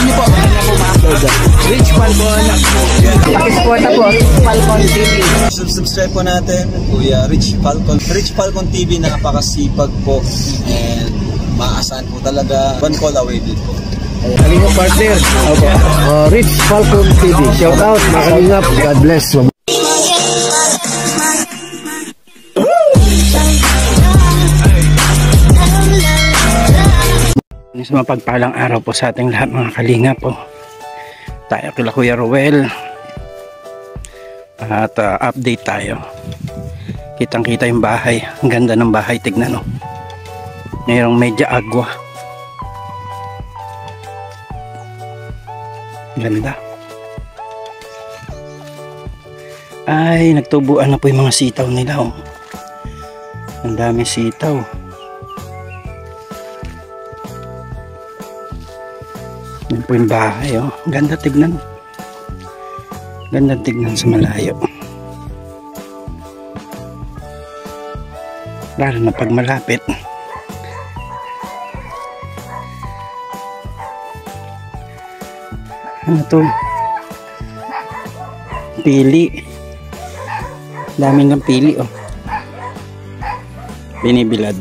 niyo po. Ano po ma-upload? Rich Falcon. Pakisuporta po. Falcon TV. Subscribe po natin. Kuya Rich Falcon. Rich Falcon TV, napakasipag po. And maasahan po talaga. One call away din po. Kalingap partner. Okay. Rich Falcon TV. Shout out. Kalingap. God bless. Sa mapagpalang araw po sa ating lahat mga kalingap po. Tayo kila Kuya Rowel. At update tayo. Kitang kita yung bahay. Ang ganda ng bahay, tignan no. Mayroong medya agwa. Ganda. Ay, nagtubuan na po yung mga sitaw nila oh. Ang dami sitaw. Yan po yung bahay oh. Ganda tignan. Ganda tignan sa malayo. Lalo na pag malapit. Ano to? Pili. Daming ng pili oh. Binibilad.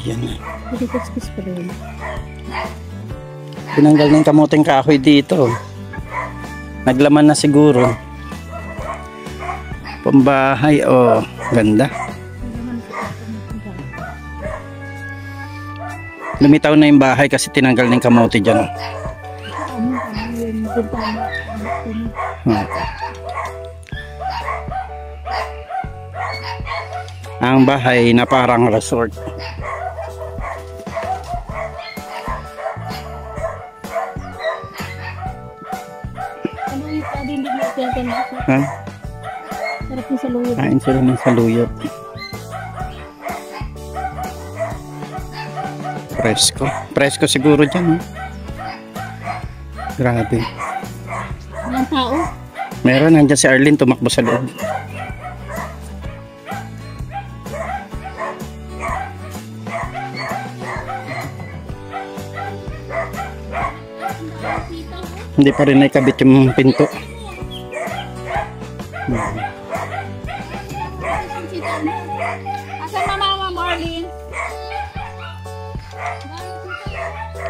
Yan na. Tinanggal na yung kamuting kahoy dito. Naglaman na siguro. Pambahay oh. Ganda. Lumitaw na yung bahay kasi tinanggal na yung kamote dyan. Ang bahay na parang resort. Ha? Sarap yung saluyot. Kain sila ng saluyot. Presko. Presko siguro dyan. Grabe. Walang tao? Meron, nandiyan si Arlene tumakbo sa loob. Hindi pa rin naikabit yung pinto. Asan mama mo, Arlene?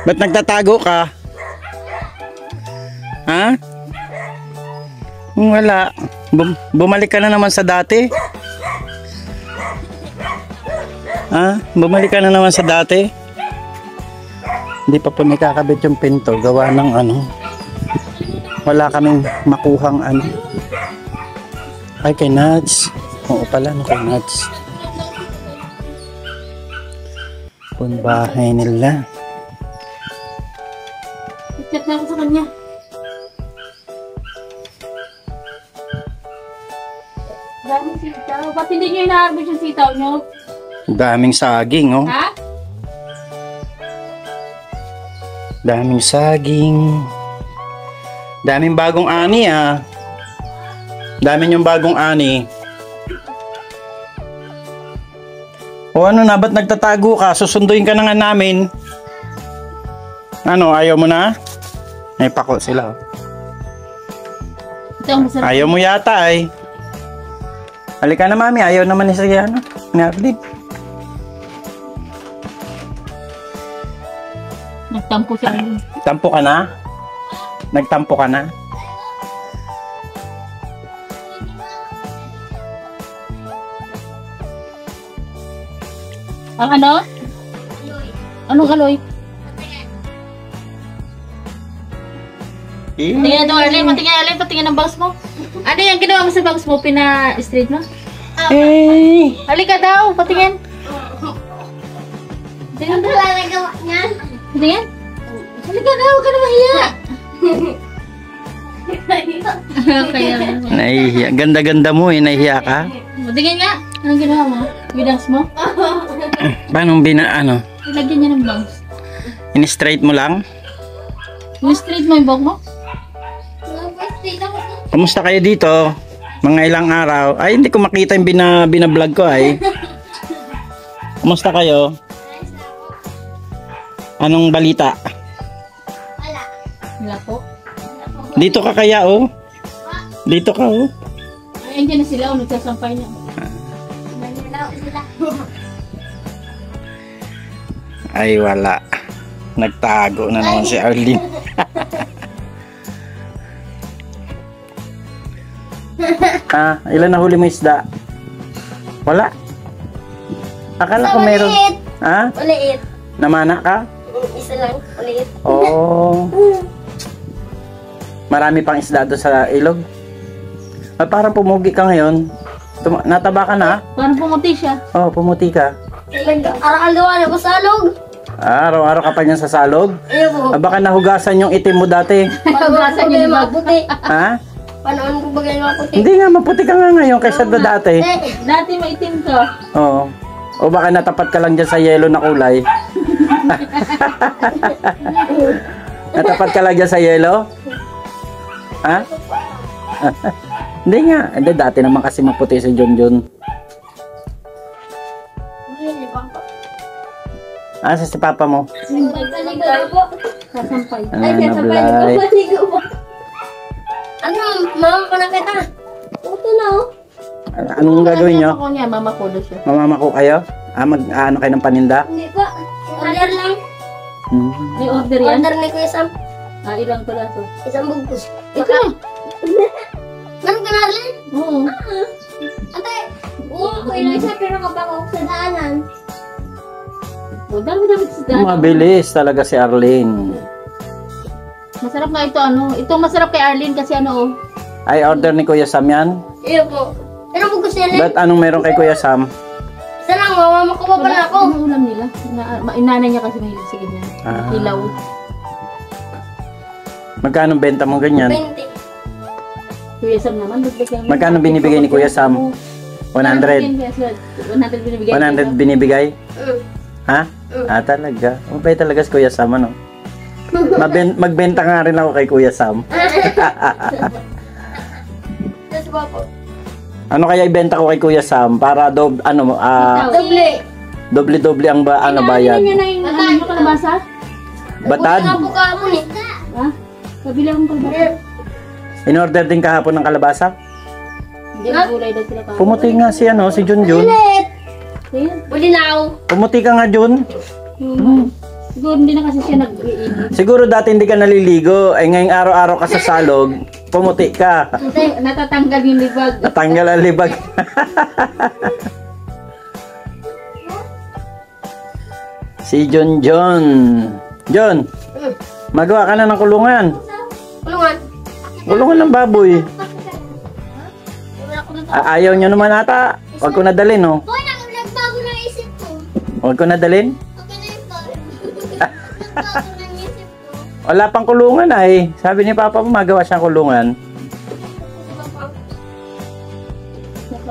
Ba't nagtatago ka? Ha? Wala. Bumalik ka na naman sa dati. Ha? Bumalik ka na naman sa dati. Hindi pa po nakakabit yung pinto. Gawa ng ano. Wala kaming makuhang ano. Ay kay Nads. Oo pala no kay Nads. Punbahay nila. Chat na ako sa kanya. Daming sitaw. Ba't hindi nyo inaarbit yung sitaw nyo? Daming saging oh. Ha? Daming saging. Daming bagong ani ah. Daming yung bagong ani. O ano na, ba't nagtatago ka? Susunduin ka na nga namin. Ano, ayaw mo na? May pako sila. Ayaw mo yata ay. Halika na mami, ayaw naman ni siya ano. Ni-update. Nagtampo siya. Tampo ka na? Nagtampo ka na? Ang ano? Anong kaloy? Tingnan ito, Arlene. Patingin, Arlene. Patingin ang bags mo. Ano yung ginawa mo sa bags mo? Pina-straight mo? Eh! Halika daw. Patingin. Tingnan daw. Patingin. Halika daw. Huwag ka na mahiya. Kaya Nahihiya. Ganda-ganda mo eh. Nahihiya ka? patingin nga. Anong ginawa mo? Bidas mo? Paano ano? Ilagyan niya ng bags. In-straight mo lang? In-straight mo yung bag mo? Kamusta kayo dito? Mga ilang araw? Ay, hindi ko makita yung binablog ko ay. Kumusta kayo? Anong balita? Wala po. Dito ka kaya oh? Dito ka oh? Ay, andyan na sila. Nagsasampay na. Ay wala. Nagtago na naman si Arlene. Ilan na huli mo isda? Wala. Akala ko meron. Ha? Uliit. Namana ka? Isa lang. Uliit. Oo. Marami pang isda doon sa ilog. Parang pumugi ka ngayon. Nataba ka na? Parang pumuti siya. Oo, pumuti ka. Araw-araw na ko sa alog. Araw-araw ka pa niyan sa salog? Ayaw po. Baka nahugasan yung itim mo dati. Hugasan niya ni Bag. maputi. Ha? Panoon ko bagay maputi. Hindi nga, maputi ka nga ngayon kaysa dati. Dati maitim ka. Oo. O baka natapat ka lang dyan sa yelo na kulay. Natapat ka lang dyan sa yelo? Ha? Hindi nga. Hindi, dati naman kasi maputi si Junjun. Si papa mo? Sasampay. Nablay. Ano, mama ko na kita. Ito na oh. Anong gagawin nyo? Ako niya, mama ko na siya. Mamamako kayo? Mag-ano kayo ng paninda? Hindi pa. Order lang. May order yan? Order ni Kuya Sam. Ilang palaso? Isang bugkos. Ito na. Meron ka na rin? Oo. Ate, oo, Kuya Liza, pero kapag ako sa daanan. Dami-dami sa daan. Mabilis talaga si Arlene. Masarap nga ito, ano. Ito masarap kay Arlene kasi ano, oh. Ay, order ni Kuya Sam yan? Iyo po. Pero bugkos yan eh. Ba't anong meron kay Kuya Sam? Isa lang, mama ko pa pala ako. Ano ulam nila? Inanay niya kasi mahilig sa ganyan. Ilaw. Magkano benta mo ganyan? 20. Kuya Sam naman, dagdagan mo. Magkano binibigay ni Kuya Sam? 100? 100 binibigay. 100 binibigay? Mm. Ha? Talaga. Mabay talaga si Kuya Sam, ano? Magbenta nga rin ako kay Kuya Sam. Tapos ba po? Ano kaya ibenta ko kay Kuya Sam para Doble. doble-doble ang bayad? Niya na yung ano yung kalabasa? Batad? Buti nga po kahapon eh. Ha? Kabila akong kalabasa. In-order din kahapon ng kalabasa? Hindi na gulay daw sila kahapon. Pumuti nga si Junjun. Ayan. Bulinaw. Pumuti ka nga, Jun. Siguro hindi na kasi siya nag-iinit. Siguro dati hindi ka naliligo. Ay ngayong araw-araw ka sa salog, pumuti ka. Natatanggal yung libag. Natanggal ang libag. Si John. John, magawa ka na ng kulungan. Kulungan. Kulungan ng baboy. Ayaw nyo naman ata. Huwag ko nadalin, oh. Hoy, nagbago na isip ko. Huwag ko nadalin. Okay na ito. Nagbago na isip ko. Wala pang kulungan ay. Sabi ni Papa mo magawa siyang kulungan.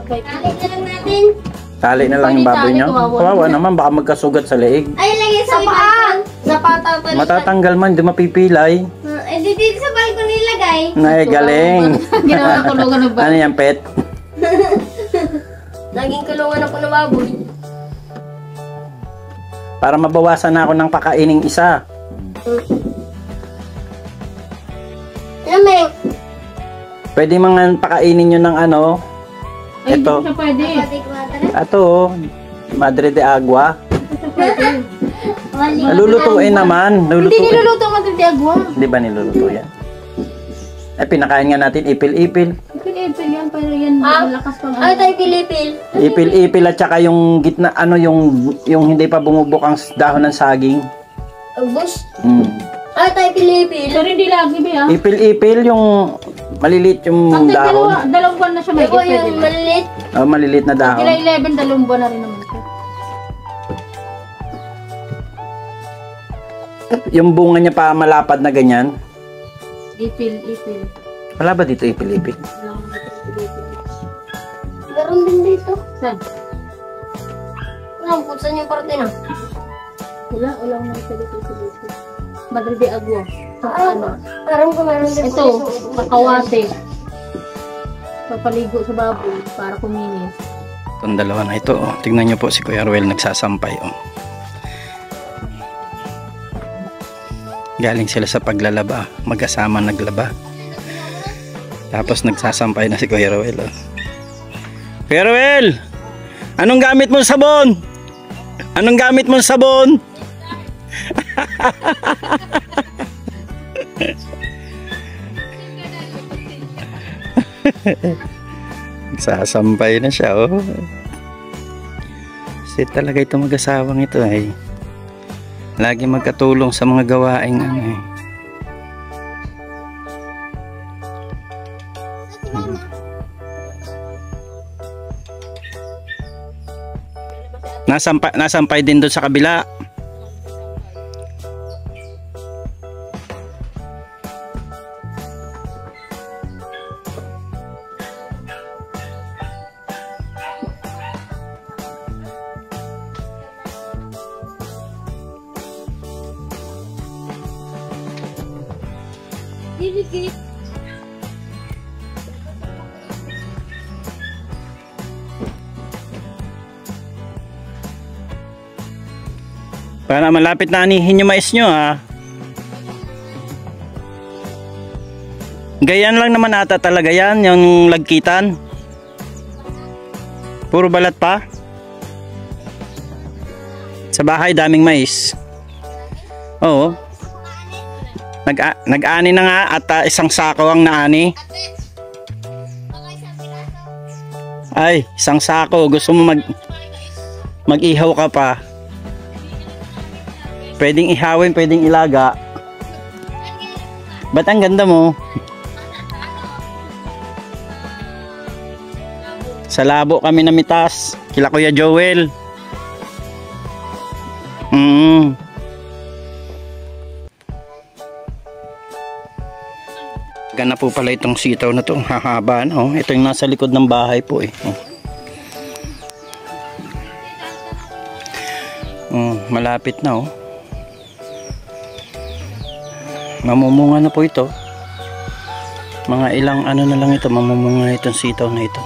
Kalit na lang natin. Tali na lang yung baboy nyo. Kawawa naman, baka magkasugat sa leeg. Ay, lagay sa paa. Sa pata pa. Matatanggal man, di mapipilay. Eh, dito sa balkon nilagay. Nay, galing. Ginawa na kulungan ng Ano yan, pet? Naging kulungan ako na baboy. Para mabawasan na ako ng pakaining isa. Lamig. Pwede mga pakainin nyo ng ano. Ay, hindi Ito. siya pwede. Ito, oh. Madre de agua. Lulutuin naman. Hindi niluluto ang Madre de Agua. Di ba niluluto yan? Pinakain nga natin ipil-ipil. Ipil-ipil yan, pero yan malakas pang Ay, tayo pilipil. Ipil-ipil at saka yung gitna, yung hindi pa bumubok ang dahon ng saging. Bus. Mm. Ay, tayo pilipil. Pero hindi lagi ba yan? Ipil-ipil yung maliliit yung Pag dahon. dalawang buwan na siya may Ito yung maliit. Maliliit na dahon. Kila 11, dalawang buwan na rin naman siya. Yung bunga niya pa malapad na ganyan. Ipil-ipil. Wala ba dito ipil-ipil? Meron din dito. Saan? Wala, kung saan yung parte na. Wala naman sa dito sa dito. Madre de Agua. Ano? Meron din Ito, kakawate. Papaligo sa baboy para kuminis. Itong dalawa na ito, oh. Tingnan nyo po si Kuya Ruel nagsasampay, oh. Galing sila sa paglalaba, magkasama naglaba. Tapos nagsasampay na si Kuya Ruel, oh. Kuya Ruel, anong gamit mong sabon? Anong gamit mong sabon? Sasampay na siya, oh. Kasi talaga itong mag-asawang ito ay lagi magkatulong sa mga gawaing ano eh. Nasampay din doon sa kabila. Para malapit na anihin yung mais nyo, ha. Ganyan lang naman ata talaga yan, yung lagkitan. Puro balat pa. Sa bahay daming mais. Oo. Nag-ani na nga at isang sako ang naani. Ay, isang sako. Gusto mo mag-ihaw ka pa. Pwedeng ihawin, pwedeng ilaga. Ba't ang ganda mo? Sa labo kami namitas. Kila Kuya Joel. Gana po pala itong sitaw na to. Hahaba na, oh. Ito yung nasa likod ng bahay po eh. Malapit na, oh. Mamumunga na po ito. Mga ilang ano na lang ito, mamumunga itong sitaw na ito.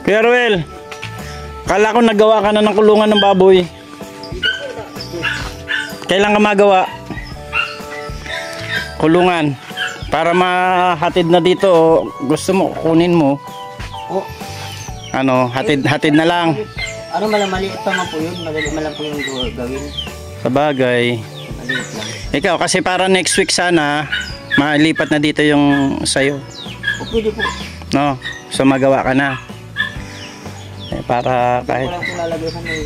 Kuya Ruel, kala ko nagawa ka na ng kulungan ng baboy. Kailan ka magawa? Kulungan para mahatid na dito, o gusto mo kunin mo? Oh. Ano, hatid na lang. Ano, maliit pa man po yun. Madali lang po yung gawin. Sa bagay. Maliit lang. Ikaw kasi para next week sana malipat na dito yung sayo. O, pwede po. No, so magawa ka na. Para kahit walang kung lalagay sa may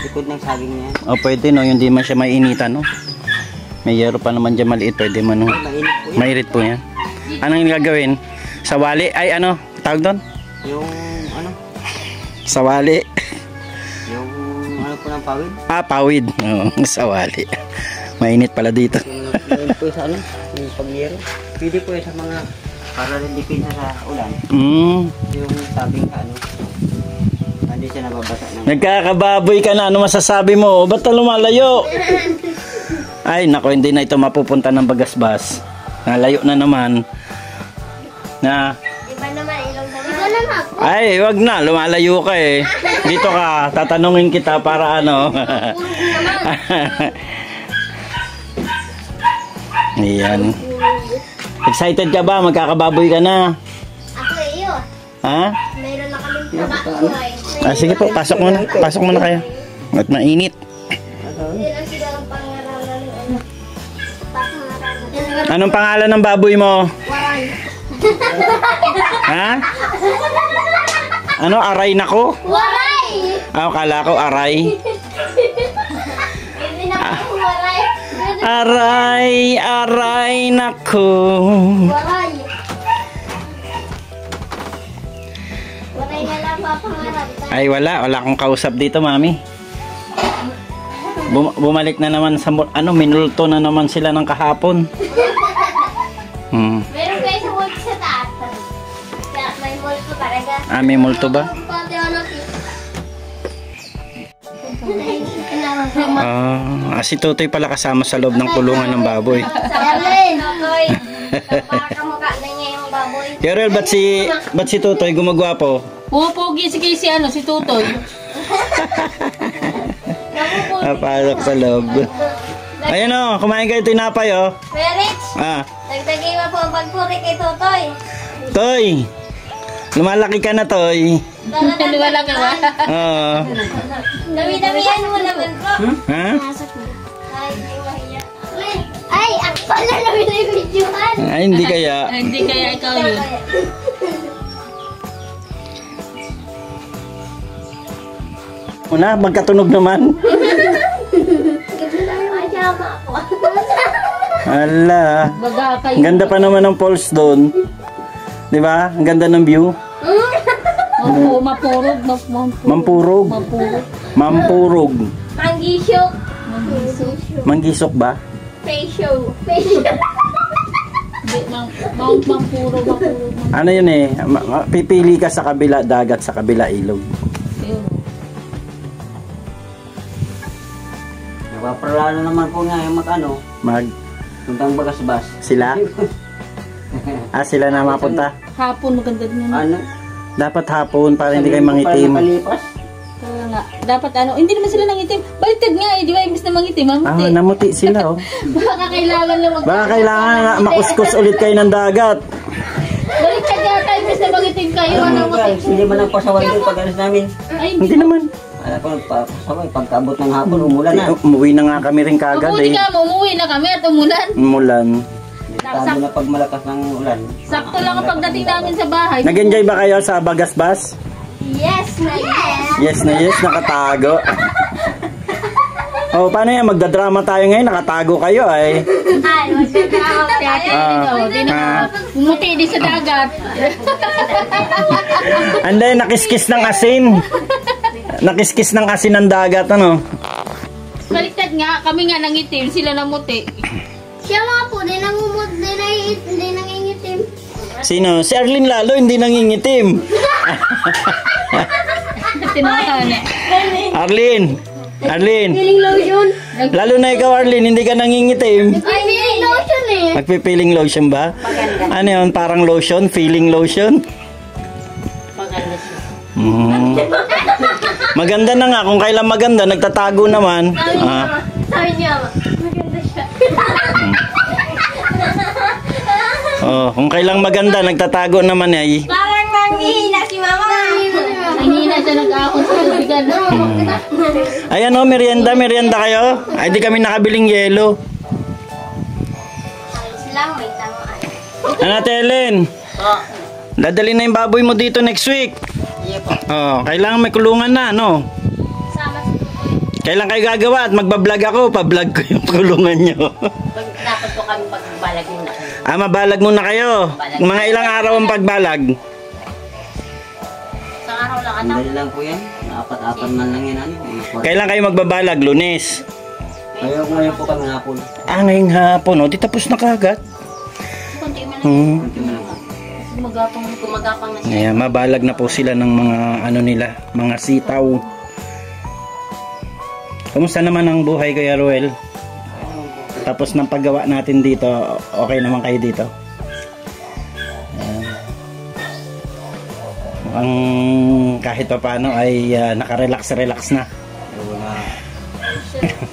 likod ng saging niya. O pwede, no, yung di man siya mainitan, no. May yero pa naman dyan maliit, pwede man, no. Mainit po yan. Anong gagawin? Sawali, ay ano, tawag doon? Yung ano? Sawali. Yung ano po ng pawid? Ah, pawid. Oo, sawali. Mainit pala dito. Yung po sa ano? Yung pagyero. Pwede po sa mga para rin dipinsa sa ulan. Yung sabing ka ano. Hindi siya nababasa ng... Nagkakababoy ka na. Ano masasabi mo? Ba't lumalayo? Ay, nako, hindi na ito mapupunta ng Bagasbas. Nalayo na naman. Na... Iba naman, ilong naman. Iba naman. Ay, wag na. Lumalayo ka eh. Dito ka. Tatanungin kita para ano. Ayan. Excited ka ba? Magkakababoy ka na. Ako iyo. Ha? Mayroon na kaming trabaho. Sige po, pasok muna. Pasok muna kayo. At mainit. Hindi lang sila ang pangaralan ng ano. Pangaralan. Anong pangalan ng baboy mo? Waray. Ha? Ano? Aray nako? Waray! Ah, kala ko aray. Hindi na ako waray. Aray, aray nako. Waray. Waray na lang papangarap. Ay, wala akong kausap dito, mami. Bumalik na naman sa ano, minulto na naman sila ng kahapon. Meron kayo sa wood sa taas. Kaya may wood multo talaga. Ah, may multo ba? Pati ano, Si Tutoy pala kasama sa loob ng kulungan ng baboy. Erlen! Para kamukha na niya yung baboy. Kerel, ba't si Tutoy gumagwapo? Pupugi si ano, si Tutoy. Napasok sa loob. Ayan o, kumain kayo tinapay o. Kuya Rich, dagdagay mo po ang pagpuri kay Totoy. Toy, lumalaki ka na, Toy. Wala ka ba? Oo. Dami-damihan mo naman po. Ha? Ay, hindi mahiya. Ay, ako pala namin na yung videohan. Ay, hindi kaya. Hindi kaya ikaw yun. Una, magkatunog naman. Ay, tama ako. Ala. Baga kayo. Ang ganda pa naman ng falls doon. Di ba? Ang ganda ng view. Opo, mapurog. Mampurog. Mampurog. Manggisyok. Manggisok ba? Facial. Mampurog. Ano yun eh? Pipili ka sa kabila dagat, sa kabila ilog. Napaparalo naman po nga yung puntang Bagasbas. Sila? Sila na mapunta? Hapon, maganda din yun. Ano? Dapat hapon para hindi kayo mangitim. Nakalipas. Kaya nga, dapat hindi naman sila nangitim. Baliktad nga di ba? Imbis na mangitim, mamuti. Namuti sila oh. Baka kailangan lang Baka kailangan na makuskus ulit kayo ng dagat. Baliktad nga tayo, imbis na mangitim kayo. Hindi man ang pasaway doon pag alis namin. Ay, Hindi naman. Alam ko nagpapasaway. Pagkaabot ng hapon, umulan na. Umuwi na nga kami rin kagad mabuti eh. ka mo, umuwi na kami at umulan. Umulan. Tabo na pag malakas ng ulan. Sakto lang ang pagdating namin sa bahay. Nag-enjoy ba kayo sa Bagasbas? Yes, na yes. Yes na yes, nakatago. Oh, paano yan? Magdadrama tayo ngayon, nakatago kayo ay. Ay, magkatrabaho tayo. Umuti di sa dagat. Anday, nakiskis ng asin. Nakiskis ng asin ng dagat, ano? Baliktad nga, kami nga nangitim, sila namuti. Siya mga po, di nangingitim. Sino? Si Arlene lalo, hindi nangingitim. Tinahan eh. Arlene! Feeling lotion. Lalo na ikaw, Arlene, hindi ka nangingitim. Ay, feeling lotion eh. Magpipiling lotion ba? Ano yun? Parang lotion? Feeling lotion? Maganda na nga. Kung kailan maganda, nagtatago naman. Sabi niya, maganda siya. Kung kailang maganda, nagtatago naman ay. Parang nanghihina si mama. Nanghihina siya nag-ahon sa tubigan. Ayan o, merienda kayo. Ay, di kami nakabiling yelo. Alis lang, may tangaan. Ano, Helen? Dadali na yung baboy mo dito next week. Kailangan may kulungan na, no? Sama sa tukoy. Kailan kayo gagawa at magbablog ako, pa-vlog ko yung kulungan nyo. Dapat po kami pagbalag muna. Mabalag muna kayo. Mga ilang araw ang pagbalag. Isang araw lang ata. Andali lang po yan. Apat-apat man lang yan. Kailan kayo magbabalag? Lunes? Ngayon po kami hapon. Ngayong hapon. Di tapos na kagad. Kunti man lang. Kunti mo lang po. Gumagapang na siya. Ayan, mabalag na po sila ng mga nila, mga sitaw. Kumusta naman ang buhay, Kuya Ruel? Tapos ng paggawa natin dito, okay naman kayo dito? Mukhang kahit pa paano ay nakarelax na.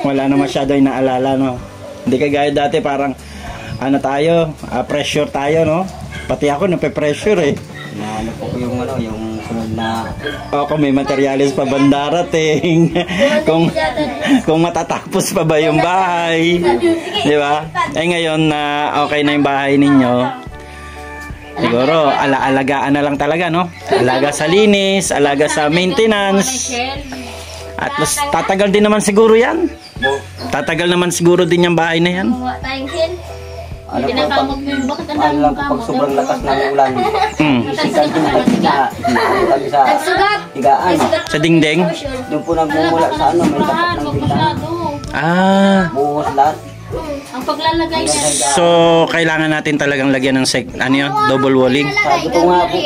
Wala na masyado yung naalala, no? Hindi kagaya dati parang pressure tayo, no? Pati ako nape-pressure eh. Ano po yung sunod na... Kung may materialis pa bandarating. kung matatapos pa ba yung bahay. Di ba? Ngayon na okay na yung bahay ninyo. Siguro, alagaan na lang talaga, no? Alaga sa linis, alaga sa maintenance. At mas tatagal din naman siguro yan. Tatagal naman siguro din yung bahay na yan. Tayong hin. Ano po, Pinakamot mo yung bakit ang paano dami lang mong po pag kamot? sobrang lakas ng ulan. Isigan po na kami sa Sugat. higaan. Sa dingding? Doon po nagmumula sa may tapat ng bintana. Masyado. Buhos lahat. Ang paglalagay niya. So, kailangan natin talagang lagyan ng double walling. Sabi ko nga po,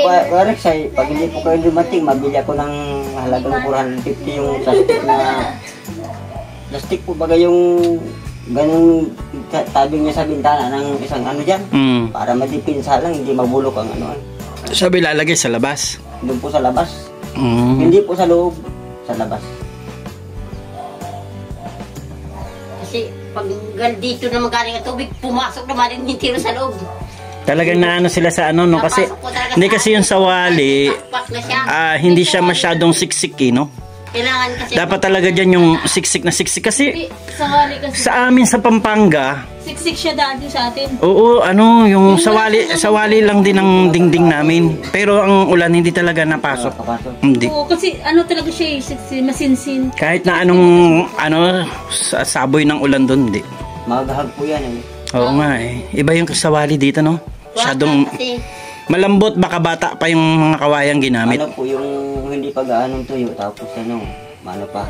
Rex, pag hindi po kayo dumating, mabili ako ng halagang 450 yung plastic na... Plastic po baga yung ganung tabi niya sa bintana ng isang ano dyan. Para madipinsa lang, hindi mabulok ang ano. Sabi lalagay sa labas. Doon po sa labas. Hindi po sa loob, sa labas. Kasi pag dito na magaling ang tubig, pumasok naman din yung tiro sa loob. Talagang naano sila sa ano, no? Kasi, hindi kasi yung sa wali, hindi siya masyadong siksik, no? Kailangan kasi... Dapat talaga dyan yung siksik na siksik. Kasi, Sawali kasi. sa amin sa Pampanga, Siksik siya dati sa atin. oo, ano, yung sawali lang din ang dingding namin. Pero ang ulan hindi talaga napasok. Hindi. Oo, kasi ano talaga siya eh, masinsin. Kahit na anong, saboy ng ulan doon, hindi. Magahag po yan eh. Oo nga eh. Iba yung sawali dito, no? Masyadong malambot, baka bata pa yung mga kawayang ginamit. Ano po yung hindi pa gaanong tuyo, tapos ano pa.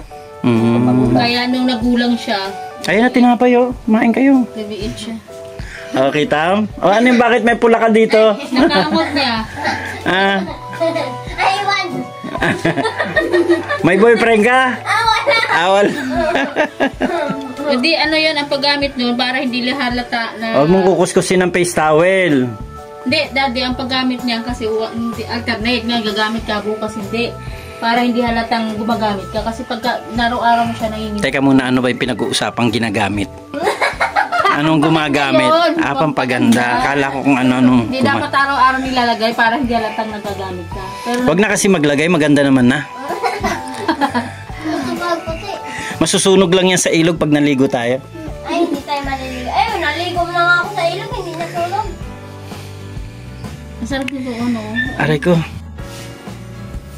Kaya nung nagulang siya, Ayun na, tinapay, oh. Kumain kayo. baby siya. Okay, Tam? O, ano yung bakit may pula ka dito? Nakamot niya. Ah, Aywan! may boyfriend ka? Awal. Hindi, ano yun, ang paggamit nun, para hindi halata na... Huwag mong kukuskusin ng face towel. Hindi, daddy, ang paggamit niya kasi hindi, alternate nga, gagamit ka bukas, hindi. Para hindi halatang gumagamit ka. Kasi pagka naraw-araw mo siya nanginginig. Teka muna, ano ba yung pinag-uusapang ginagamit? Anong gumagamit? Ayun, Pampaganda. Akala ko kung ano. Hindi dapat araw-araw nilalagay para hindi halatang nagagamit ka. Pero Huwag na kasi maglagay, maganda naman na. Masusunog lang yan sa ilog pag naligo tayo. Ay, hindi tayo maliligo. Ayun, naligo mo na nga ako sa ilog, hindi nasunog. masarap ito, ano. Aray ko.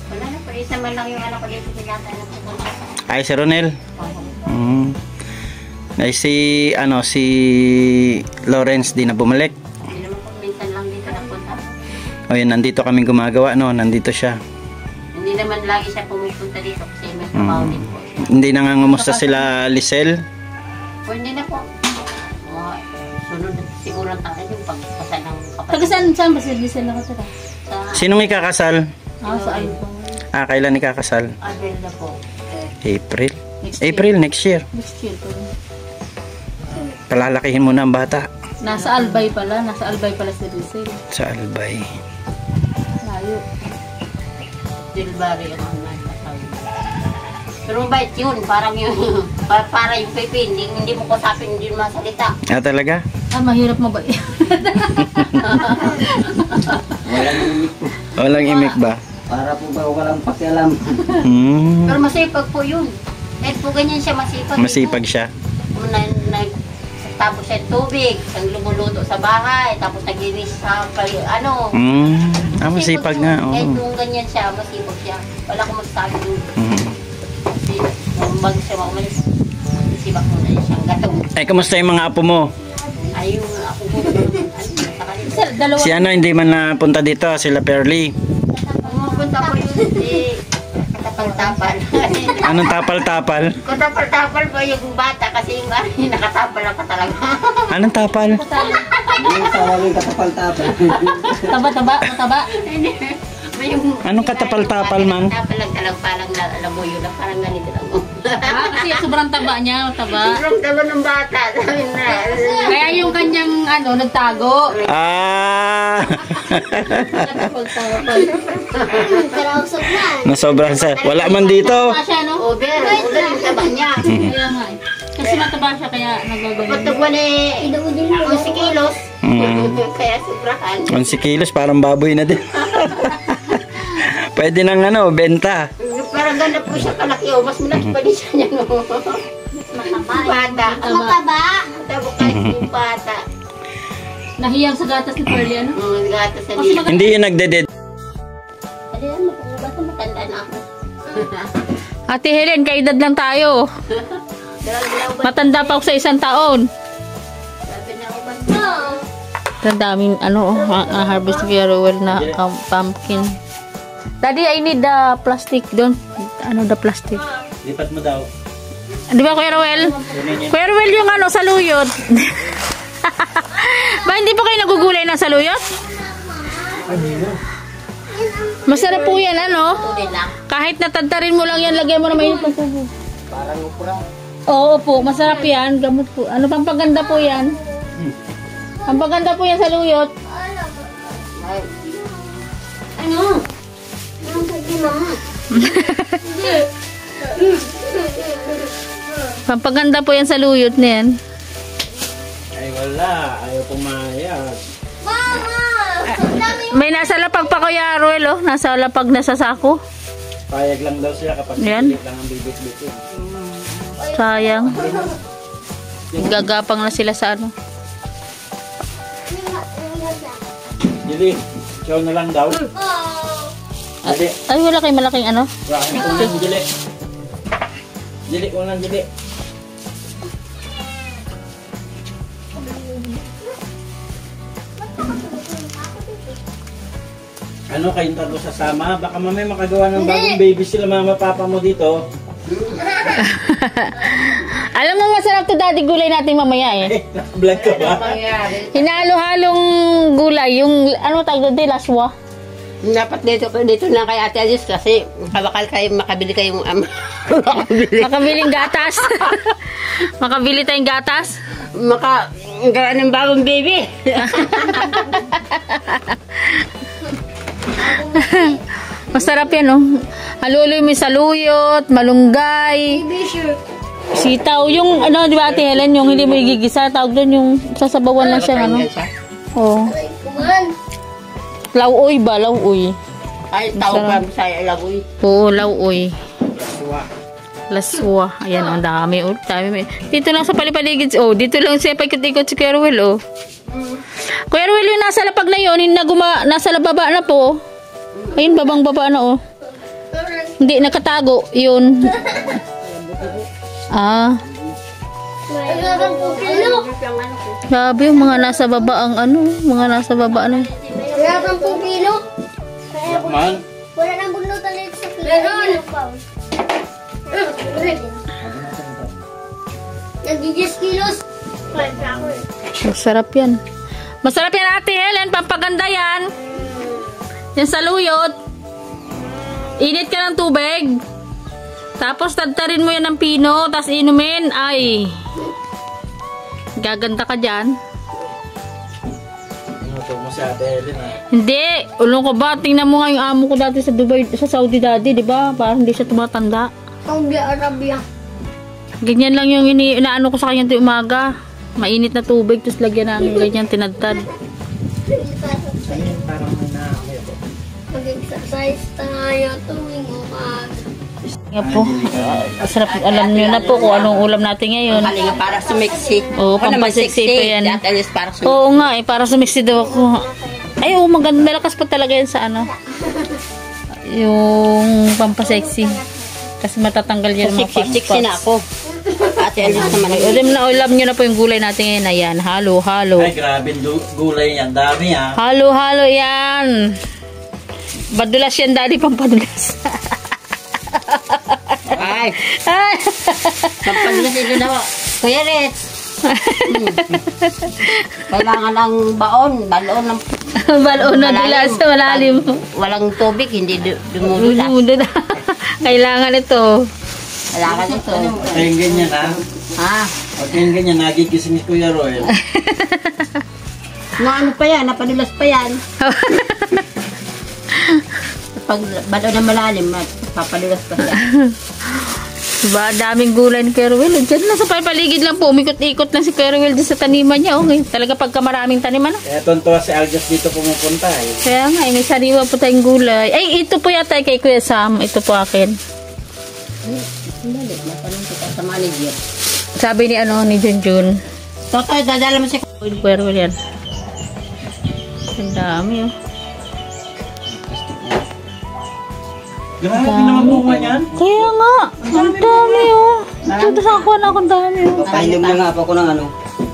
Wala na, palis naman lang yung anak ko dito pinata na pupunta. Ay, si Ronel. Ay, si Lawrence di na bumalik. Hindi naman kung minsan lang dito napunta. O yun, nandito kaming gumagawa, no? Nandito siya. Hindi naman lagi siya pumupunta dito kasi may trabaho din po. Hindi na nga ngumusta sila Lisel. O hindi na po. Sunod siguro tayo yung pagpasal ng kapatid. Taga saan ba sila nakatira? Sa Sinong ikakasal? Sa Alpang. Kailan ikakasal? Adel na po. April. Next year. April, next year. Next year pa rin. Palalakihin mo na ang bata. Nasa Albay pala si Rizal. Sa Albay. Layo. Dilbari ang mga kasabi. Pero mabait yun, parang yun. para yung Pepe, hindi mo kusapin, hindi mo masalita. Talaga? Mahirap mo ba? Walang imik ba? Para po ba walang pakialam. Pero masipag po yun. Kahit po ganyan siya masipag. Masipag siya. Tapos siya tubig, isang lumuluto sa bahay, tapos naglinis sa Masipag nga. Kahit Oo. kung ganyan siya, masipag siya. Wala akong magsabi yun. Kasi bago siya maumalis, masipag mo na siyang gatong. Kamusta yung mga apo mo? Ayun, ako po. Dalawa. Si hindi man napunta dito, sila Perly. Pumunta po yun, katapal-tapal. Anong tapal-tapal? Katapal-tapal po yung bata kasi yung nakatapal lang ka talaga. Anong tapal? Yung sa waling katapal-tapal. Mataba. Anong katapal-tapal, man? Katapal lang talaga, parang alam mo yun, parang ganito lang. Kasi sobrang taba niya, taba. Sobrang taba ng bata. Sabi na. Kaya yung kanyang nagtago. Karausap na. Nasobrang sa... Wala man dito. Mataba siya, no? Over yung taba niya. Kaya nga eh. Kasi mataba siya kaya nagagawin. Pagtagwan eh, 11 kilos. Kaya sobrahan. 11 kilos, parang baboy na din. Pwede nang benta. Parang ganda po siya kalaki. Mas malaki pa din siya niya. Bata. Mataba. Mataba kahit yung bata. Nahiyang sa gatas ni Pearly, ano? Gatas sa Kasi niya. Hindi yung nagdeded. Ayan, basta matanda na ako. Ate Helen, kaedad lang tayo. Matanda pa ako sa 1 taon. Sabi na ako ba? Ang daming harvest kaya Rowell na pumpkin. Daddy, I need the plastic doon. The plastic? Lipat mo daw. Di ba, Kuya Rowell? Kuya Rowell yung saluyot. Ba, hindi pa kayo nagugulay ng saluyot? Masarap po yan, ano? Kahit natadtarin mo lang yan, lagyan mo na mainit ng tubig. Parang upra. Oo po, masarap yan. Gamot po. Ano pang paganda po yan? Ang paganda po yan sa luyot. Ano? Ano pwede mama? Pampaganda po yan sa luyot na yan. Ay wala, ayaw pumayag. May nasa lapag pa Kuya Ruel, oh. Nasa lapag na sa sako. Payag lang daw siya kapag Yan. pilit lang ang bibit-bit. Sayang. Gagapang na sila sa ano. Dili, siyaw na lang daw. Dili, Ay, wala kayong malaking ano. wala kang ulang dili. Dili, ulang dili. Ano kayong tatlo sasama? Baka mamaya makagawa ng bagong baby sila mama papa mo dito. Alam mo, masarap to daddy gulay natin mamaya eh. Vlog ka ba? Hinalo-halong gulay. Yung ano tawag doon, laswa. Dapat dito na kay Ate Alice kasi makabakal kayo, makabili kayong Makabiling gatas. Makabili tayong gatas. gawa ng bagong baby. Masarap yan, oh. Haluloy mo yung saluyot, malunggay, sitaw. Yung, ano, di ba Ate Helen, yung hindi mo igigisa, tawag doon yung sasabawan lang siya, ano. Oo. Lauoy ba? Lauoy. Ay, tawag pa sa lagoy. Oo, lauoy. Laswa. Ayan, ang dami, oh. Dami. Dito lang sa palipaligid, oh. Dito lang siya paikot-ikot si Kuya Ruel, oh. Kuya Ruel, yung nasa lapag na yun, yung nasa lababa na po. Ayun, babang-baba na, oh. Hindi, nakatago. Yun. Grabe yung mga nasa baba ang ano. Mga nasa baba na. Wala kang pupilo. Man, Wala nang bunutan ulit sa kilo. Nag-10 kilos. Masarap yan. Masarap yan, Ate Helen. Pampaganda yan. Yan sa luyot. Init ka ng tubig. Tapos tadtarin mo yan ng pino. Tapos inumin. Ay. Gaganda ka dyan. inuto mo si Ate Helen, ha? Hindi. Ulong ko ba? Tingnan mo nga yung amo ko dati sa Dubai, sa Saudi dati, di ba? Parang hindi siya tumatanda. Saudi Arabia. Ganyan lang yung inaano ko sa kanya tuwing umaga. Mainit na tubig, tapos lagyan namin ganyan, tinadtad. Parang may naamoy ako. Mag-exercise tayo tuwing umaga. Nga po, sarap, alam nyo na po kung anong ulam natin ngayon. Kalinga para sumiksi. Oo, pampasiksi pa yan. At Alice para sumiksi. Oo nga eh, para sumiksi daw ako. Ay, oo, maganda, malakas pa talaga yan sa ano. Yung pampasexy. Kasi matatanggal yan mga Siksi na ako. Ate Alice naman. Ulam nyo na po yung gulay natin ngayon. Ayan, halo-halo. Ay, grabe gulay yan. Dami, ha? Halo-halo yan. Badulas yan, daddy, pampadulas. Ay, Ay. pampadulas ito na ako. Kuya Ritz. Kailangan ng baon ng Balon na dulas sa malalim. Walang tubig, hindi dumudulas. Dumudulas. Kailangan ito. Kailangan ito. Ay, yung ganyan, ha? Ha? Pag yung ganyan, nagigising ni Kuya Roel. Ano pa yan? Napadulas pa yan. Pag baon na malalim, papadulas pa siya. Diba, daming gulay ni Kuya Ruel. Diyan lang sa paligid lang po. Umikot-ikot lang si Kuya Ruel sa taniman niya. Okay. Talaga pagka maraming taniman. Kaya tonto si Aljas dito pumupunta, eh. Kaya nga, may sariwa po tayong gulay. Ay, ito po yata kay Kuya Sam. Ito po akin. Hindi, natanong kita sa manager. Sabi ni ni Junjun. Totoy, dadala mo si Kuya Ruel yan. Ang dami, oh. Grabe naman bunga niyan. Kaya nga. Ang dami, oh. Ito sa ako na akong dami, oh. Painom na nga po ako ng ano.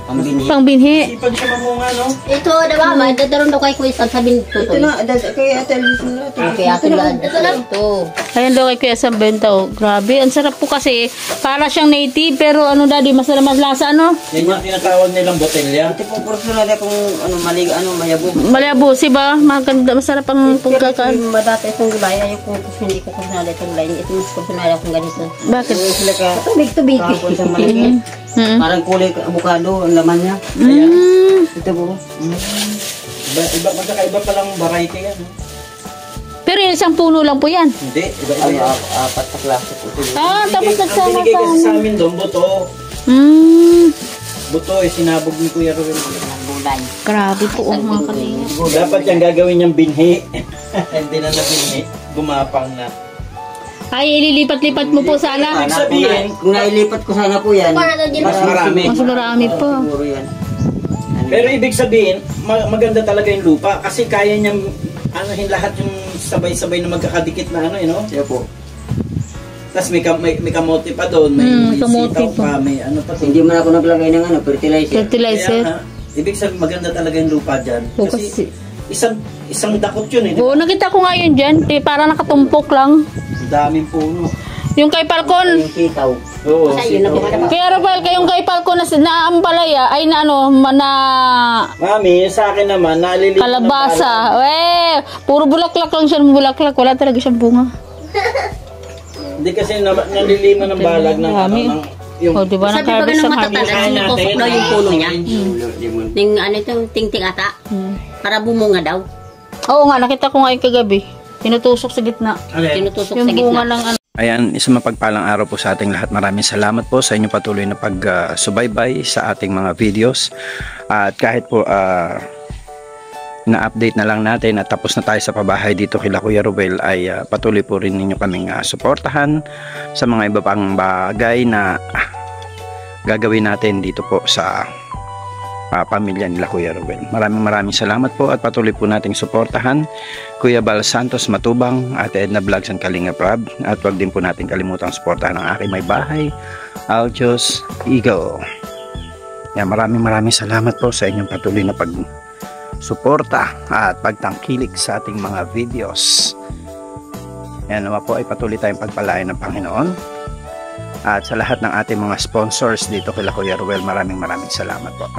Pambinhi. Pangbinhi. Ipag siya mamunga, no? Ito, diba, may dadaroon daw kay Kuya Sam, sabi nito. Ito na, kay Ate Elvis na natin. Okay, ate lang. Ito. Ayan daw kay Kuya Sam benta. Oh. Grabe, ang sarap po kasi. Para siyang native, pero ano daddy, masarap mas lasa, ano? Yan yung tinatawag nilang botelya. Ate po, personal kung mayabo. Malabusi ba? Maganda, masarap ang pagkakaan. Yung madata itong gulay, ayoko hindi ko kusunada itong gulay. Ito mas kusunada akong ganito. Bakit? Sila ka, Tubig. kahapon sa malaki. Parang kulay avocado ang laman niya. Ito po. Magkakaiba palang variety yan. No? Pero yung isang puno lang po yan. Hindi, iba-iba Ay, yan. apat na klase po. Ah, tapos Ang nagsama binigay kasi sa sa... amin doon, buto. Buto, sinabog ni Kuya Ruel. Gulay. Grabe po, oh, mga kalinga. Dapat yung gagawin niyang binhi. Hindi na binhi. Gumapang na. Ay, ililipat-lipat mo po sana. Ibig sabihin, Kung nailipat ko sana po yan, mas marami. Mas marami po. Siguro yan. Pero ibig sabihin, maganda talaga yung lupa kasi kaya niyang anuhin lahat yung sabay-sabay na magkakadikit na ano, you know? Siya po. Tapos may kamote pa doon, may kamote sitaw pa. pa, may ano pa doon. Hindi man ako naglagay ng fertilizer. Fertilizer. Kaya nga, ibig sabihin maganda talaga yung lupa dyan. Oo, Kasi isang dakot yun eh. Oo, nakita ko nga yun dyan. Parang nakatumpok lang. Ang daming puno. Yung kay Falcon. Yung sitaw. Oo, Kasi yun na po madama. Kaya Rafael, kayong kay Falcon na ampalaya ay na ano, na Mami, sa akin naman, naliliit kalabasa. Puro bulaklak lang siya, bulaklak. Wala talaga siyang bunga. Hindi kasi naliliman ng balag ng ano, Dami. ng yung... O, diba, Sabi ba nag-harvest ng ang matatanda, harvest. sinutusok daw yung puno niya. Limon. Ning ano ito, ting-ting ata. Para bumunga daw. Oo nga, nakita ko nga yung kagabi. Tinutusok sa gitna. Tinutusok Yung sa bunga gitna. ng ano. Ayan, isang mapagpalang araw po sa ating lahat. Maraming salamat po sa inyong patuloy na pag-subaybay sa ating mga videos. At kahit po na-update na lang natin at tapos na tayo sa pabahay dito kila Kuya Ruel, ay patuloy po rin ninyo kaming suportahan sa mga iba pang bagay na gagawin natin dito po sa pamilya nila Kuya Ruel. Maraming salamat po at patuloy po nating suportahan Kuya Bal Santos Matubang, Ate Edna Vlogs and Kalinga Prab, at wag din po natin kalimutang suportahan ang aking may bahay, Alchos Eagle. Yan, maraming salamat po sa inyong patuloy na pagsuporta at pagtangkilik sa ating mga videos. Yan naman po ay patuloy tayong pagpalain ng Panginoon. At sa lahat ng ating mga sponsors dito kila Kuya Ruel, maraming salamat po.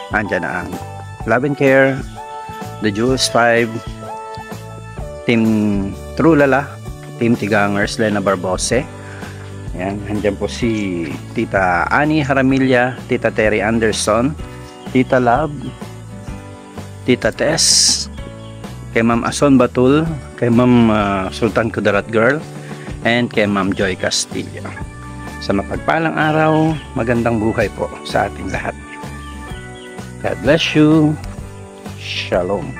Andyan na ang Love and Care, The Jules 5, Team Trulala, Team Tigangers, Lena Barbose. Ayan, andyan po si Tita Annie Haramilla, Tita Terry Anderson, Tita Love, Tita Tess, kay Ma'am Ason Batul, kay Ma'am Sultan Kudarat Girl, and kay Ma'am Joy Castillo. Sa mapagpalang araw, magandang buhay po sa ating lahat. God bless you. Shalom.